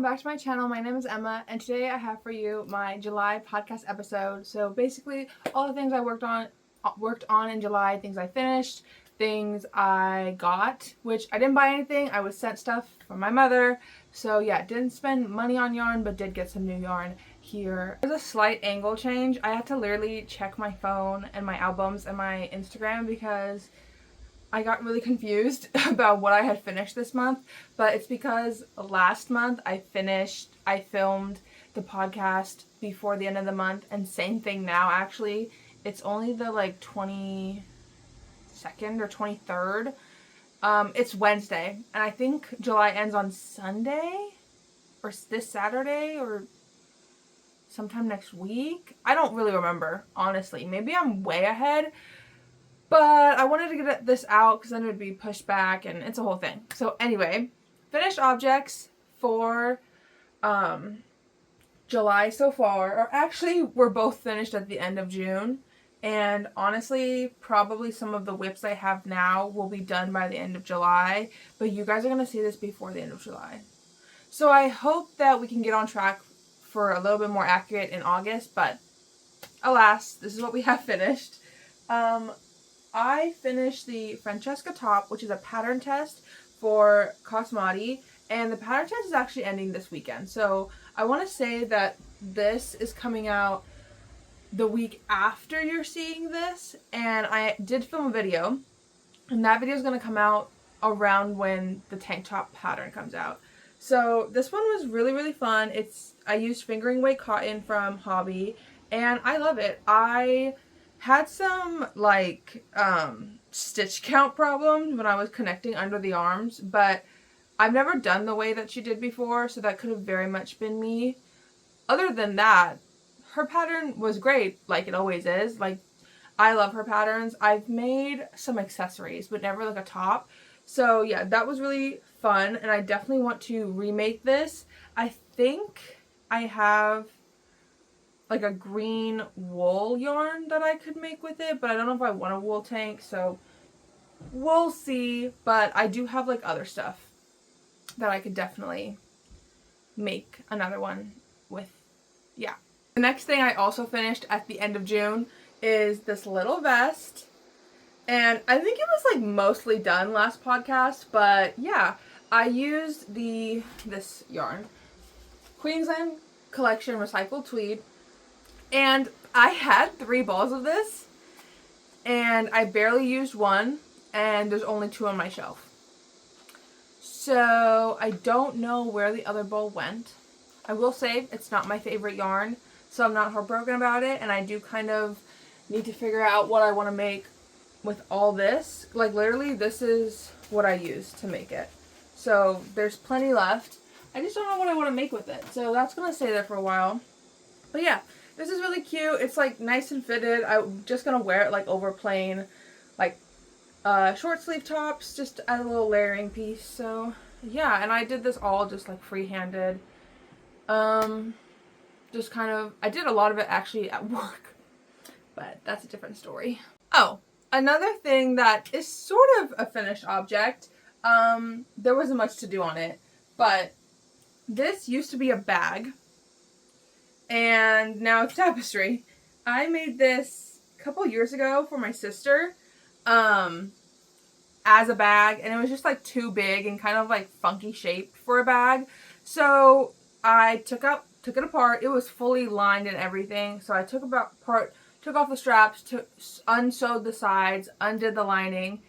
welcome back to my channel. My name is Emma, and today I have for you my July podcast episode. So basically, all the things I worked on in July, things I finished, things I got, which I didn't buy anything. I was sent stuff from my mother. So yeah, didn't spend money on yarn, but did get some new yarn here. There's a slight angle change. I had to literally check my phone and my albums and my Instagram because I got really confused about what I had finished this month, but it's because last month I filmed the podcast before the end of the month, and same thing now actually. It's only the 22nd or 23rd. It's Wednesday, and I think July ends on Sunday, or this Saturday, or sometime next week. I don't really remember, honestly. Maybe I'm way ahead. But I wanted to get this out because then it would be pushed back and it's a whole thing. So anyway, finished objects for July so far. Or actually, we're both finished at the end of June. And honestly, probably some of the whips I have now will be done by the end of July. But you guys are going to see this before the end of July. So I hope that we can get on track for a little bit more accurate in August. But alas, this is what we have finished. I finished the Francesca top, which is a pattern test for Cosmati, and the pattern test is actually ending this weekend. So I want to say that this is coming out the week after you're seeing this, and I did film a video, and that video is going to come out around when the tank top pattern comes out. So this one was really, really fun. I used fingering weight cotton from Hobby, and I love it. I had some stitch count problems when I was connecting under the arms, but I've never done the way that she did before, so that could have very much been me. Other than that, her pattern was great, like it always is. I love her patterns. I've made some accessories, but never a top. So yeah, that was really fun, and I definitely want to remake this. I think I have a green wool yarn that I could make with it, but I don't know if I want a wool tank, so we'll see. But I do have other stuff that I could definitely make another one with. Yeah. The next thing I also finished at the end of June is this little vest, and I think it was mostly done last podcast, but yeah, I used this yarn, Queensland Collection Recycled Tweed. And I had 3 balls of this, and I barely used one, and there's only 2 on my shelf. So I don't know where the other ball went. I will say it's not my favorite yarn, so I'm not heartbroken about it, and I do kind of need to figure out what I want to make with all this. Literally, this is what I used to make it. So there's plenty left. I just don't know what I want to make with it, so that's going to stay there for a while. But yeah. This is really cute. It's nice and fitted. I'm just going to wear it over plain short sleeve tops, just as a little layering piece. So yeah, and I did this all just free-handed. Just kind of, I did a lot of it actually at work, but that's a different story. Oh, another thing that is sort of a finished object. There wasn't much to do on it, but this used to be a bag. And now it's tapestry. I made this a couple years ago for my sister as a bag, and it was just too big and kind of funky shaped for a bag. So I took it apart. It was fully lined and everything. So I took off the straps, unsewed the sides, undid the lining.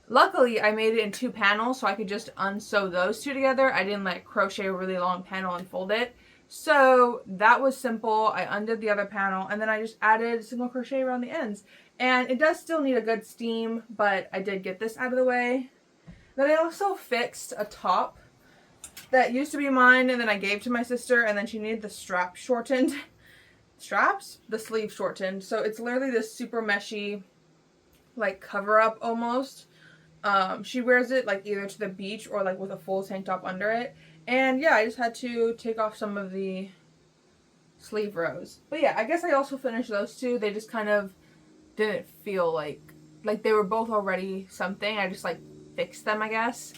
Luckily, I made it in 2 panels, so I could just unsew those 2 together. I didn't crochet a really long panel and fold it. So that was simple. I undid the other panel, and then I just added single crochet around the ends. And it does still need a good steam, but I did get this out of the way. Then I also fixed a top that used to be mine, and then I gave to my sister, and then she needed the strap shortened. Straps? The sleeve shortened. So it's literally this super meshy, cover up almost. She wears it either to the beach or with a full tank top under it. And yeah, I just had to take off some of the sleeve rows. But yeah, I guess I also finished those 2. They just kind of didn't feel like they were both already something. I just fixed them, I guess.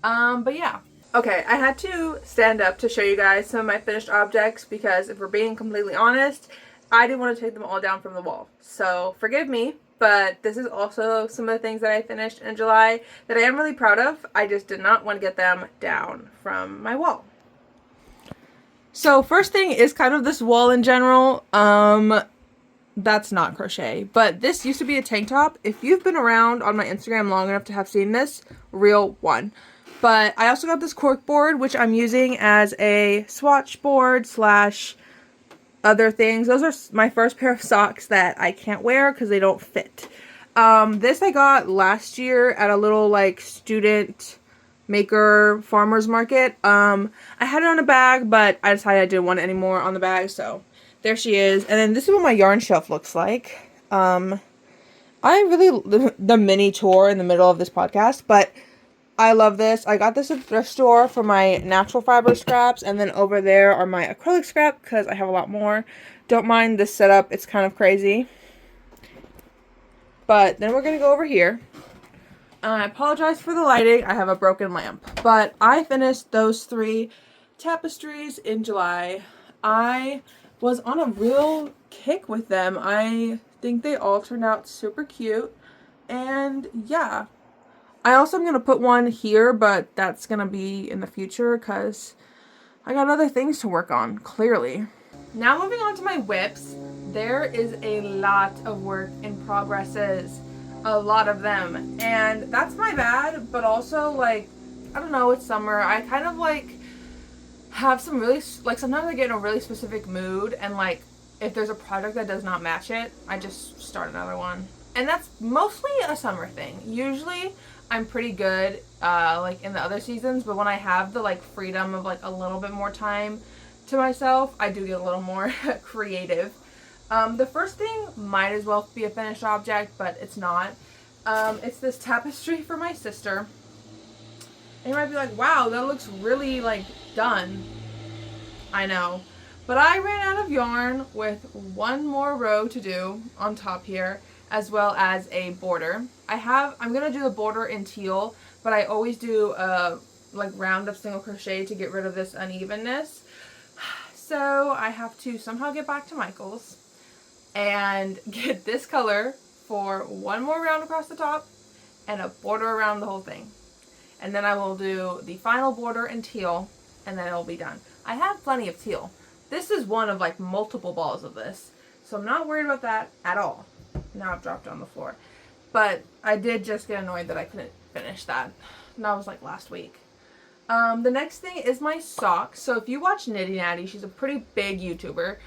But yeah. Okay, I had to stand up to show you guys some of my finished objects because if we're being completely honest, I didn't want to take them all down from the wall. So forgive me, but this is also some of the things that I finished in July that I am really proud of. I just did not want to get them down from my wall. So first thing is kind of this wall in general. That's not crochet, but this used to be a tank top. If you've been around on my Instagram long enough to have seen this, real one. But I also got this cork board, which I'm using as a swatch board / other things. Those are my first pair of socks that I can't wear because they don't fit. This I got last year at a little like student maker farmer's market. I had it on a bag, but I decided I didn't want it anymore on the bag, so there she is. And then this is what my yarn shelf looks like. I really the mini tour in the middle of this podcast, but I love this. I got this at the thrift store for my natural fiber scraps, and then over there are my acrylic scrap because I have a lot more. Don't mind this setup. It's kind of crazy. But then we're going to go over here. I apologize for the lighting. I have a broken lamp. But I finished those 3 tapestries in July. I was on a real kick with them. I think they all turned out super cute. And yeah. I also am going to put one here, but that's going to be in the future because I got other things to work on, clearly. Now moving on to my whips, there is a lot of work in progresses. A lot of them. And that's my bad, but also, like, I don't know, it's summer. I kind of, like, have some really, like, sometimes I get in a really specific mood, and, like, if there's a project that does not match it, I just start another one. And that's mostly a summer thing. Usually I'm pretty good, like, in the other seasons, but when I have the, like, freedom of, like, a little bit more time to myself, I do get a little more creative. The first thing might as well be a finished object, but it's not. It's this tapestry for my sister. And you might be like, wow, that looks really, like, done. I know. But I ran out of yarn with one more row to do on top here, as well as a border. I'm going to do the border in teal, but I always do a like round of single crochet to get rid of this unevenness. So I have to somehow get back to Michael's and get this color for one more round across the top and a border around the whole thing. And then I will do the final border in teal, and then it'll be done. I have plenty of teal. This is one of like multiple balls of this, so I'm not worried about that at all. Now I've dropped it on the floor. But I did just get annoyed that I couldn't finish that. And that was like last week. The next thing is my socks. So if you watch Nitty Natty, she's a pretty big YouTuber.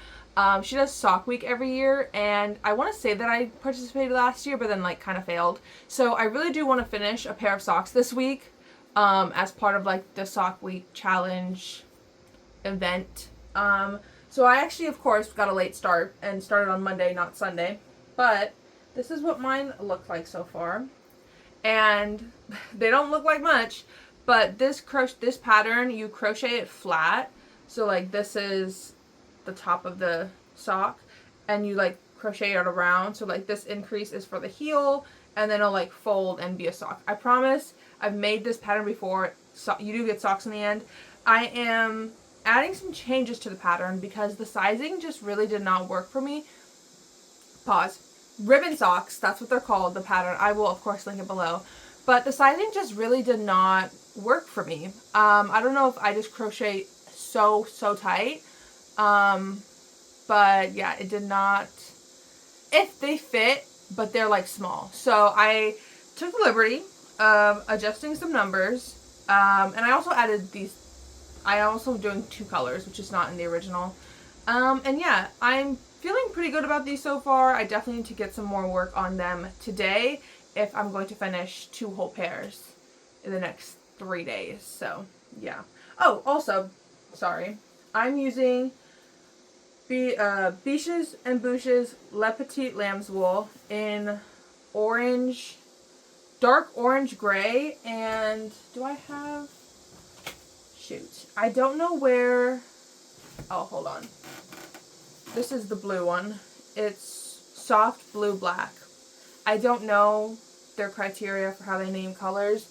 She does Sock Week every year, and I want to say that I participated last year, but then like kind of failed. So I really do want to finish a pair of socks this week, as part of like the Sock Week challenge event. So I actually, of course, got a late start and started on Monday, not Sunday. But this is what mine look like so far. And they don't look like much, but this pattern, you crochet it flat. So like this is the top of the sock, and you like crochet it around. So like this increase is for the heel, and then it'll like fold and be a sock. I promise I've made this pattern before. So you do get socks in the end. I am adding some changes to the pattern because the sizing just really did not work for me. Pause. Ribbon socks, that's what they're called, the pattern. I will, of course, link it below. But the sizing just really did not work for me. I don't know if I just crochet so tight. But yeah, it did not. If they fit, but they're like small. So I took the liberty of adjusting some numbers. And I also added these. I also doing 2 colors, which is not in the original. And yeah, I'm feeling pretty good about these so far. I definitely need to get some more work on them today if I'm going to finish 2 whole pairs in the next 3 days. So yeah. Oh, also, sorry, I'm using Biches and Bouches Le Petit Lamb's wool in orange, dark orange gray, and do I have, shoot, I don't know where, oh, hold on. This is the blue one. It's soft blue black. I don't know their criteria for how they name colors,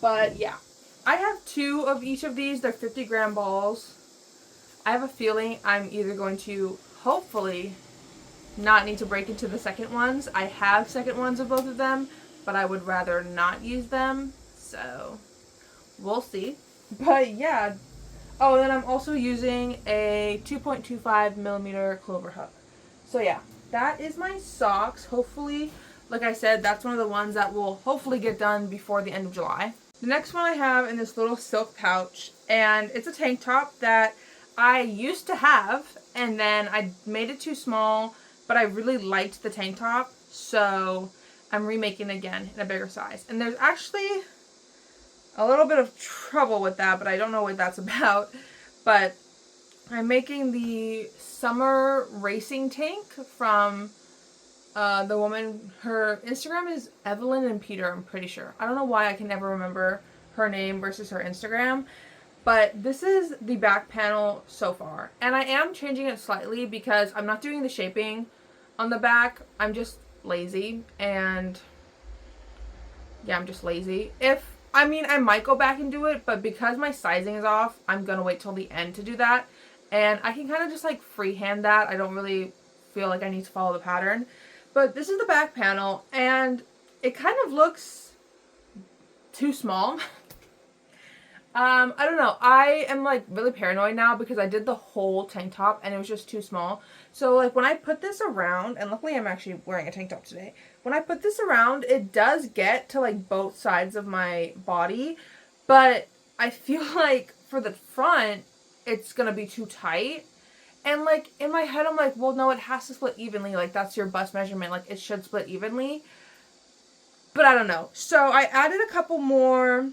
but yeah. I have 2 of each of these. They're 50-gram balls. I have a feeling I'm either going to, hopefully, not need to break into the second ones. I have second ones of both of them, but I would rather not use them. So, we'll see. But yeah. Oh, and then I'm also using a 2.25 millimeter clover hook. So yeah, that is my socks. Hopefully, like I said, that's one of the ones that will hopefully get done before the end of July. The next one I have in this little silk pouch, and it's a tank top that I used to have, and then I made it too small, but I really liked the tank top, so I'm remaking it again in a bigger size. And there's actually a little bit of trouble with that, but I don't know what that's about. But I'm making the summer racing tank from the woman. Her Instagram is Evelyn and Peter, I'm pretty sure. I don't know why I can never remember her name versus her Instagram. But this is the back panel so far. And I am changing it slightly because I'm not doing the shaping on the back. I'm just lazy. And yeah, I'm just lazy. I might go back and do it, but because my sizing is off, I'm going to wait till the end to do that. And I can kind of just like freehand that. I don't really feel like I need to follow the pattern. But this is the back panel, and it kind of looks too small. I don't know. I am like really paranoid now because I did the whole tank top and it was just too small. So like when I put this around, and luckily I'm actually wearing a tank top today. When I put this around, it does get to like both sides of my body, but I feel like for the front, it's gonna be too tight. And like in my head, I'm like, well, no, it has to split evenly. Like that's your bust measurement. Like it should split evenly. But I don't know. So I added a couple more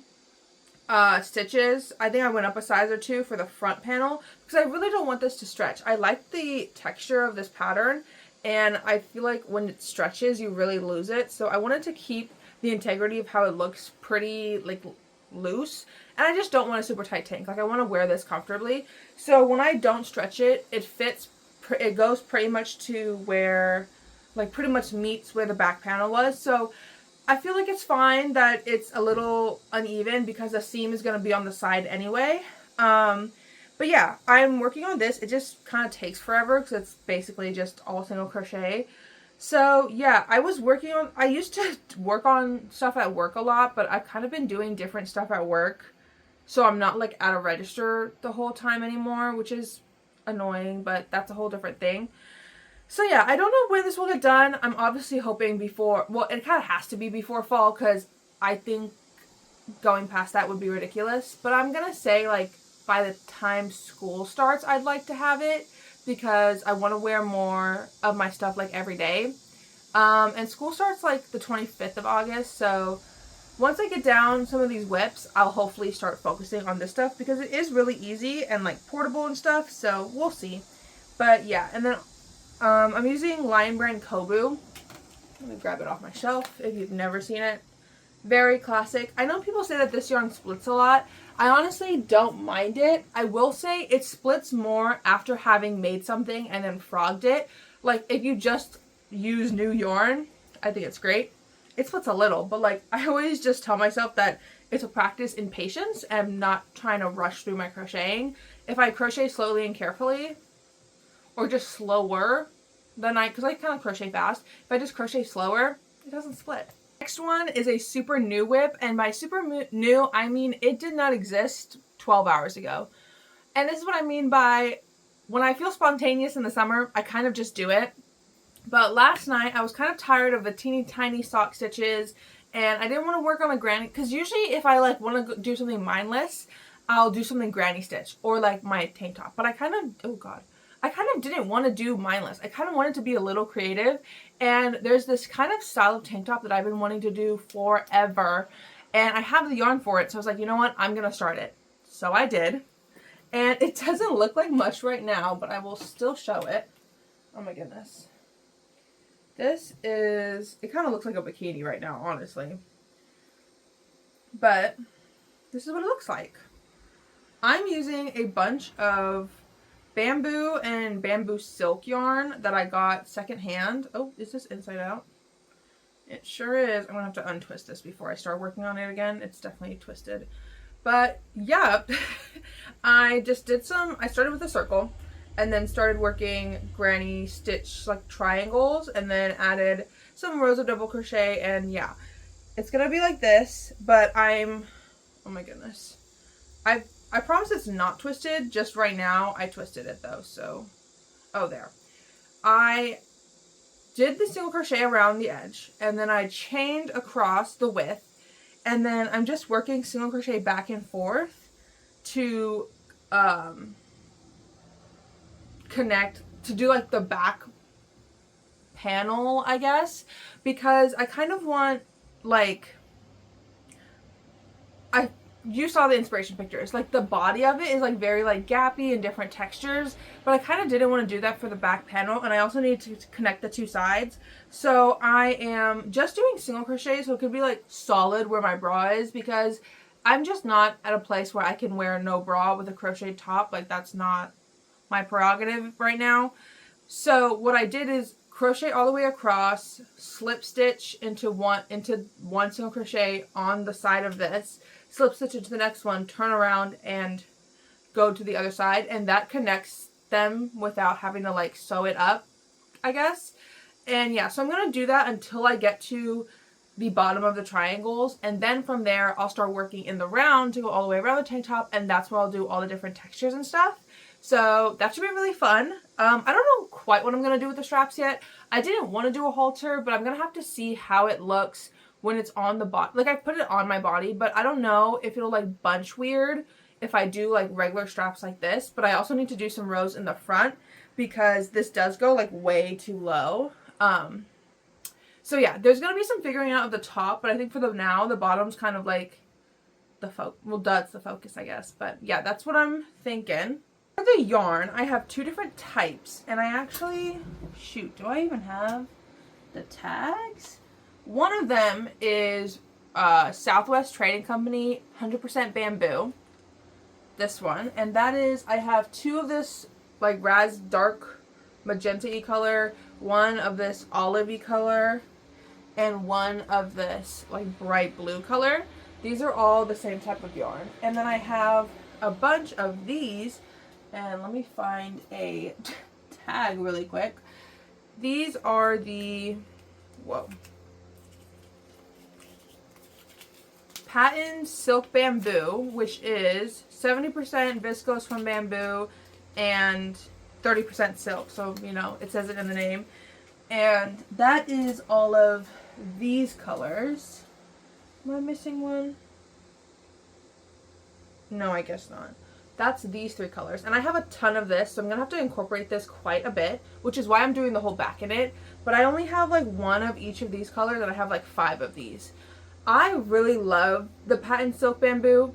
stitches. I think I went up a size or 2 for the front panel because I really don't want this to stretch. I like the texture of this pattern, and I feel like when it stretches you really lose it. So I wanted to keep the integrity of how it looks pretty like loose, and I just don't want a super tight tank. Like I want to wear this comfortably. So when I don't stretch it, it fits, it goes pretty much to where, like pretty much meets where the back panel was. So I feel like it's fine that it's a little uneven because the seam is going to be on the side anyway. But yeah, I'm working on this. It just kind of takes forever because it's basically just all single crochet. So yeah, I used to work on stuff at work a lot, but I've kind of been doing different stuff at work. So I'm not like at a register the whole time anymore, which is annoying, but that's a whole different thing. So yeah, I don't know when this will get done. I'm obviously hoping before, well, it kind of has to be before fall because I think going past that would be ridiculous. But I'm going to say like by the time school starts, I'd like to have it because I want to wear more of my stuff like every day. And school starts like the 25th of August. So once I get down some of these whips, I'll hopefully start focusing on this stuff because it is really easy and like portable and stuff. So we'll see. But yeah, and then I'm using Lion Brand Kobu. Let me grab it off my shelf if you've never seen it. Very classic. I know people say that this yarn splits a lot. I honestly don't mind it. I will say it splits more after having made something and then frogged it. Like if you just use new yarn, I think it's great. It splits a little, but like I always just tell myself that it's a practice in patience and I'm not trying to rush through my crocheting. If I crochet slowly and carefully, or just slower than because I kind of crochet fast. If I just crochet slower, it doesn't split. Next one is a super new whip, and by super new, I mean it did not exist 12 hours ago. And this is what I mean by when I feel spontaneous in the summer, I kind of just do it. But last night, I was kind of tired of the teeny tiny sock stitches, and I didn't want to work on a granny, because usually if I like want to do something mindless, I'll do something granny stitch, or like my tank top. But I kind of didn't want to do mindless. I kind of wanted to be a little creative, and there's this kind of style of tank top that I've been wanting to do forever, and I have the yarn for it, so I was like, you know what, I'm gonna start it. So I did, and it doesn't look like much right now, but I will still show it. Oh my goodness. It kind of looks like a bikini right now, honestly, but this is what it looks like. I'm using a bunch of bamboo and bamboo silk yarn that I got secondhand. Oh, is this inside out? It sure is. I'm gonna have to untwist this before I start working on it again. It's definitely twisted. But yeah, I started with a circle and then started working granny stitch like triangles and then added some rows of double crochet, and yeah, it's gonna be like this, but oh my goodness. I promise it's not twisted, just right now I twisted it though, so, oh there. I did the single crochet around the edge and then I chained across the width, and then I'm just working single crochet back and forth to connect, to do like the back panel, I guess, because I kind of want, like, you saw the inspiration pictures, like the body of it is like very like gappy and different textures, but I kind of didn't want to do that for the back panel, and I also need to connect the two sides, so I am just doing single crochet so it could be like solid where my bra is, because I'm just not at a place where I can wear no bra with a crochet top. Like, that's not my prerogative right now. So what I did is crochet all the way across, slip stitch into one single crochet on the side of this, slip stitch into the next one, turn around and go to the other side, and that connects them without having to like sew it up, I guess. And yeah, so I'm going to do that until I get to the bottom of the triangles, and then from there I'll start working in the round to go all the way around the tank top, and that's where I'll do all the different textures and stuff. So that should be really fun. I don't know quite what I'm going to do with the straps yet. I didn't want to do a halter, but I'm going to have to see how it looks when it's on the body. Like, I put it on my body, but I don't know if it'll like bunch weird if I do like regular straps like this. But I also need to do some rows in the front because this does go like way too low. So yeah, there's going to be some figuring out of the top, but I think for the bottom's kind of like that's the focus, I guess. But yeah, that's what I'm thinking. For the yarn, I have two different types, and I actually, shoot, do I even have the tags? One of them is Southwest Trading Company 100% bamboo, this one, and that is, I have two of this like dark magenta-y color, one of this olive-y color, and one of this like bright blue color. These are all the same type of yarn. And then I have a bunch of these, and let me find a tag really quick. These are the, Patent Silk Bamboo, which is 70% viscose from bamboo and 30% silk. So, you know, it says it in the name. And that is all of these colors. Am I missing one? No, I guess not. That's these three colors. And I have a ton of this, so I'm going to have to incorporate this quite a bit, which is why I'm doing the whole back in it. But I only have like one of each of these colors, and I have like 5 of these. I really love the Patent Silk Bamboo.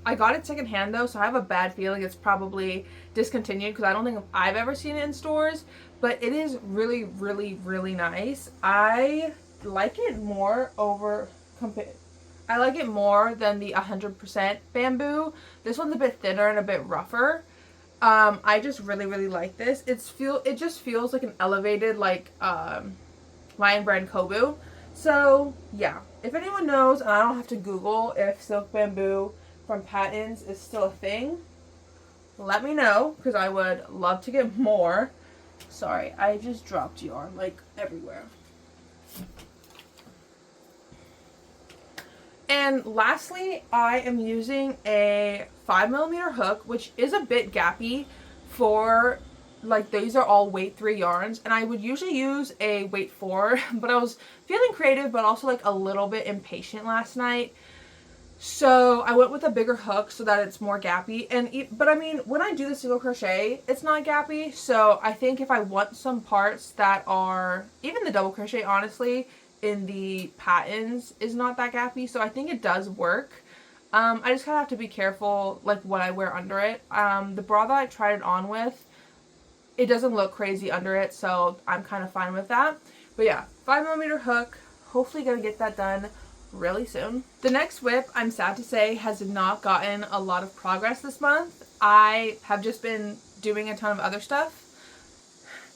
I got it secondhand though, so I have a bad feeling it's probably discontinued because I don't think I've ever seen it in stores. But it is really, really, really nice. I like it more I like it more than the 100% bamboo. This one's a bit thinner and a bit rougher. I just really, really like this. It just feels like an elevated, like, Lion Brand Kobu. So, yeah. If anyone knows, and I don't have to Google if silk bamboo from Patents is still a thing, let me know, because I would love to get more. Sorry, I just dropped yarn, like, everywhere. And lastly, I am using a 5mm hook, which is a bit gappy for, like, these are all weight 3 yarns, and I would usually use a weight 4, but I was feeling creative, but also like a little bit impatient last night. So I went with a bigger hook so that it's more gappy. But I mean, when I do the single crochet, it's not gappy. So I think if I want some parts that are, even the double crochet, honestly, in the patterns is not that gappy, so I think it does work. I just kind of have to be careful like what I wear under it. The bra that I tried it on with, it doesn't look crazy under it, so I'm kind of fine with that. But yeah, 5mm hook, hopefully gonna get that done really soon. The next whip, I'm sad to say, has not gotten a lot of progress this month. I have just been doing a ton of other stuff,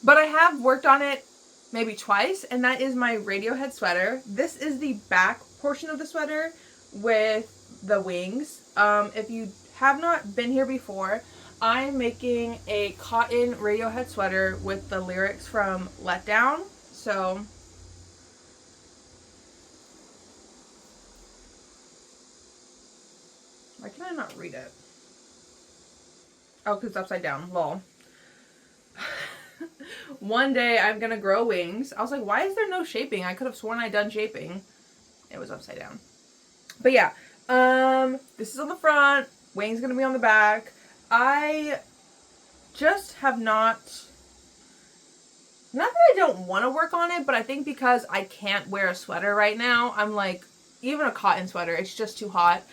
but I have worked on it maybe twice, and that is my Radiohead sweater. This is the back portion of the sweater with the wings. If you have not been here before, I'm making a cotton Radiohead sweater with the lyrics from Let Down. So why can I not read it? Oh, because it's upside down. Lol. One day I'm gonna grow wings. I was like, why is there no shaping? I could have sworn I'd done shaping. It was upside down. But yeah, this is on the front. Wings gonna be on the back. I just have not that I don't want to work on it, but I think because I can't wear a sweater right now, I'm like, even a cotton sweater, it's just too hot.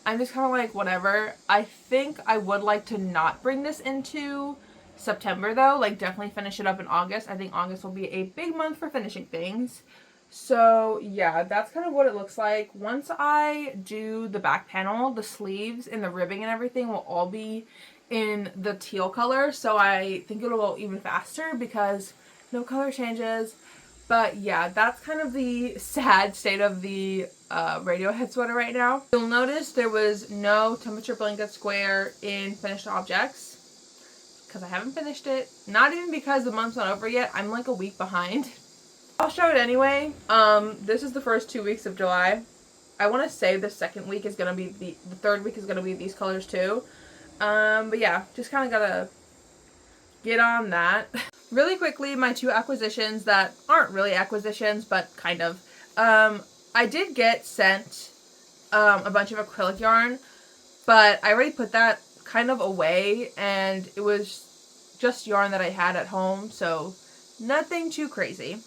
I'm just kind of like, whatever. I think I would like to not bring this into September though, like definitely finish it up in August. I think August will be a big month for finishing things. So yeah, that's kind of what it looks like. Once I do the back panel, the sleeves and the ribbing and everything will all be in the teal color. So I think it'll go even faster because no color changes. But yeah, that's kind of the sad state of the Radiohead sweater right now. You'll notice there was no temperature blanket square in finished objects because I haven't finished it. Not even because the month's not over yet. I'm like a week behind. I'll show it anyway. This is the first 2 weeks of July. I want to say the second week is going to be the third week is going to be these colors too. But yeah, just kind of gotta get on that. Really quickly, my two acquisitions that aren't really acquisitions, but kind of. I did get sent a bunch of acrylic yarn, but I already put that kind of away, and it was just yarn that I had at home, so nothing too crazy.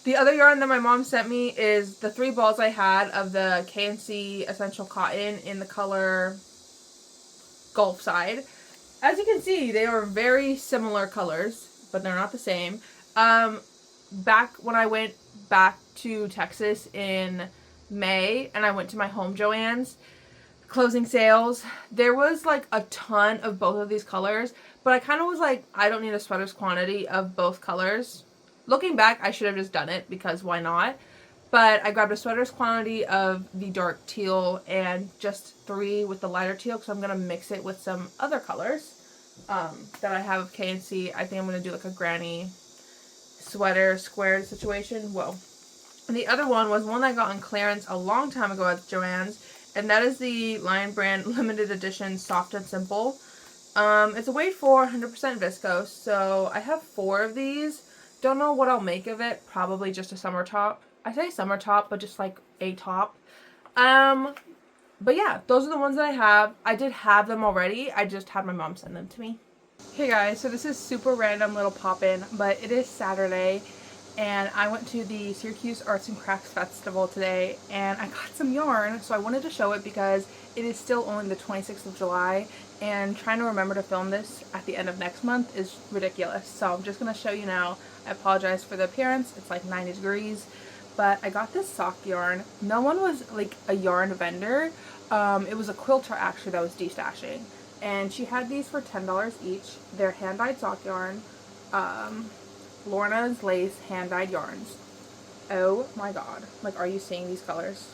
The other yarn that my mom sent me is the 3 balls I had of the K&C Essential Cotton in the color Gulf Side. As you can see, they are very similar colors, but they're not the same. Back when I went back to Texas in May and I went to my home Joann's closing sales, there was like a ton of both of these colors, but I kind of was like, I don't need a sweater's quantity of both colors. Looking back, I should have just done it because why not? But I grabbed a sweater's quantity of the dark teal and just 3 with the lighter teal because I'm going to mix it with some other colors that I have of K&C. I think I'm going to do like a granny sweater square situation. Whoa. And the other one was one I got on clearance a long time ago at Joann's, and that is the Lion Brand limited edition Soft and Simple. It's a weight 4, 100% viscose, so I have 4 of these. Don't know what I'll make of it. Probably just a summer top. I say summer top, but just like a top. But yeah, those are the ones that I have. I did have them already. I just had my mom send them to me. Hey guys, so this is super random little pop-in, but it is Saturday, and I went to the Syracuse Arts and Crafts Festival today, and I got some yarn, so I wanted to show it because it is still only the 26th of July, and trying to remember to film this at the end of next month is ridiculous. So I'm just going to show you now. I apologize for the appearance. It's like 90 degrees. But I got this sock yarn. No one was like a yarn vendor. It was a quilter actually that was destashing. And she had these for $10 each. They're hand-dyed sock yarn. Lorna's Lace hand-dyed yarns. Oh my god. Like, are you seeing these colors?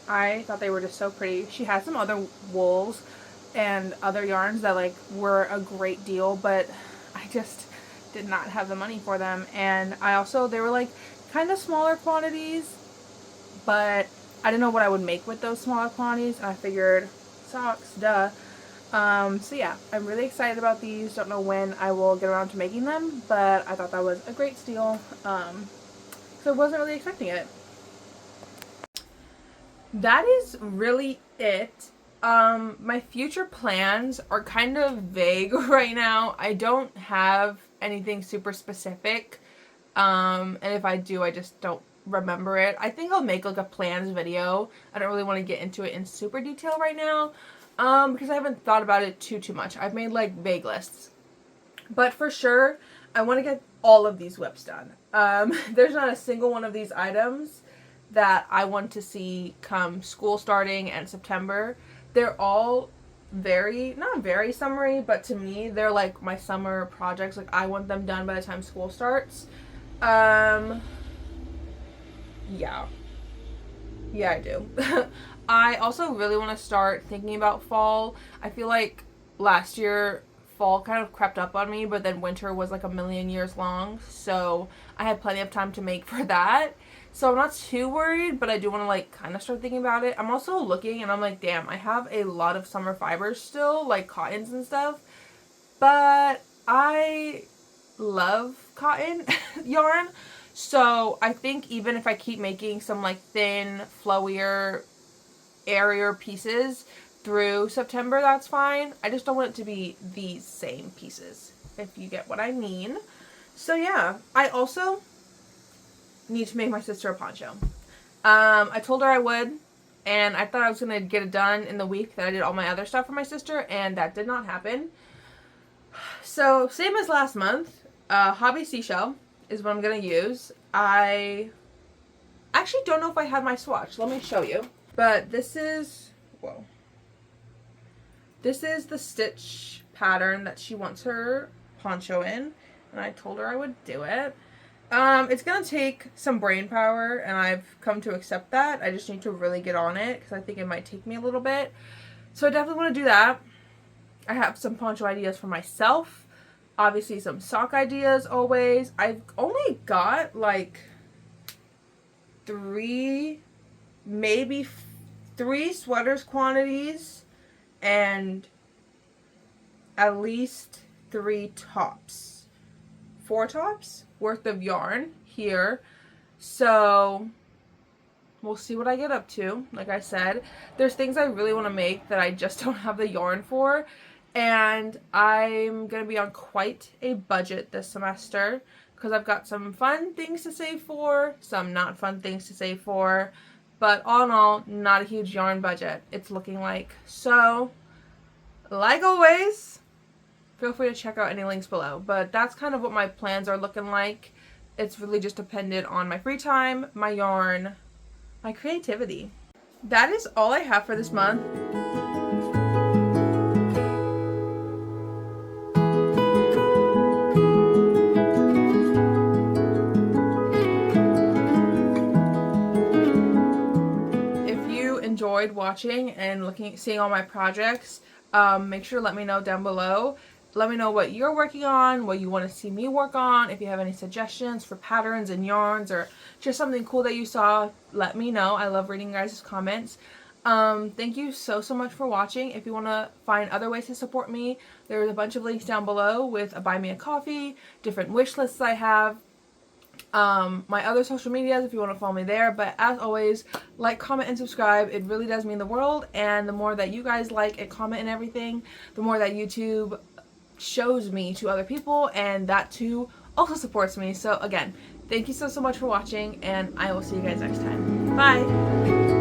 I thought they were just so pretty. She had some other wools and other yarns that like were a great deal, but I just did not have the money for them. And they were like kind of smaller quantities, but I didn't know what I would make with those smaller quantities, and I figured socks, duh. So yeah, I'm really excited about these. Don't know when I will get around to making them, but I thought that was a great steal. So I wasn't really expecting it. That is really it. My future plans are kind of vague right now. I don't have anything super specific. And if I do, I just don't remember it. I think I'll make like a plans video. I don't really want to get into it in super detail right now. Because I haven't thought about it too much. I've made like vague lists. But for sure, I want to get all of these whips done. There's not a single one of these items that I want to see come school starting and September. They're all not very summery, but to me, they're like my summer projects. Like, I want them done by the time school starts. Yeah. Yeah, I do. I also really want to start thinking about fall. I feel like last year fall kind of crept up on me, but then winter was like a million years long, so I had plenty of time to make for that. So I'm not too worried, but I do want to like kind of start thinking about it. I'm also looking and I'm like, damn, I have a lot of summer fibers still, like cottons and stuff, but I love cotton yarn. So I think even if I keep making some like thin, flowier, airier pieces through September, that's fine. I just don't want it to be these same pieces, if you get what I mean. So yeah, I also need to make my sister a poncho. I told her I would, and I thought I was going to get it done in the week that I did all my other stuff for my sister, and that did not happen. So, same as last month, Hobby Seashell is what I'm going to use. I actually don't know if I had my swatch. Let me show you. But this is, whoa. This is the stitch pattern that she wants her poncho in, and I told her I would do it. It's going to take some brain power, and I've come to accept that. I just need to really get on it, because I think it might take me a little bit. So I definitely want to do that. I have some poncho ideas for myself. Obviously some sock ideas always. I've only got like 3, maybe 3 sweaters quantities, and at least 3 tops. 4 tops worth of yarn here. So we'll see what I get up to. Like I said, there's things I really want to make that I just don't have the yarn for. And I'm going to be on quite a budget this semester because I've got some fun things to save for, some not fun things to save for. But all in all, not a huge yarn budget, it's looking like. So, like always, feel free to check out any links below. But that's kind of what my plans are looking like. It's really just dependent on my free time, my yarn, my creativity. That is all I have for this month. If you enjoyed watching and seeing all my projects, make sure to let me know down below. Let me know what you're working on, what you want to see me work on. If you have any suggestions for patterns and yarns or just something cool that you saw, let me know. I love reading guys' comments. Thank you so much for watching. If you want to find other ways to support me, there's a bunch of links down below with a buy me a coffee, different wish lists I have, my other social medias if you want to follow me there. But as always, like, comment, and subscribe. It really does mean the world, and the more that you guys like and comment and everything, the more that YouTube shows me to other people, and that too also supports me. So again, thank you so much for watching, and I will see you guys next time. Bye!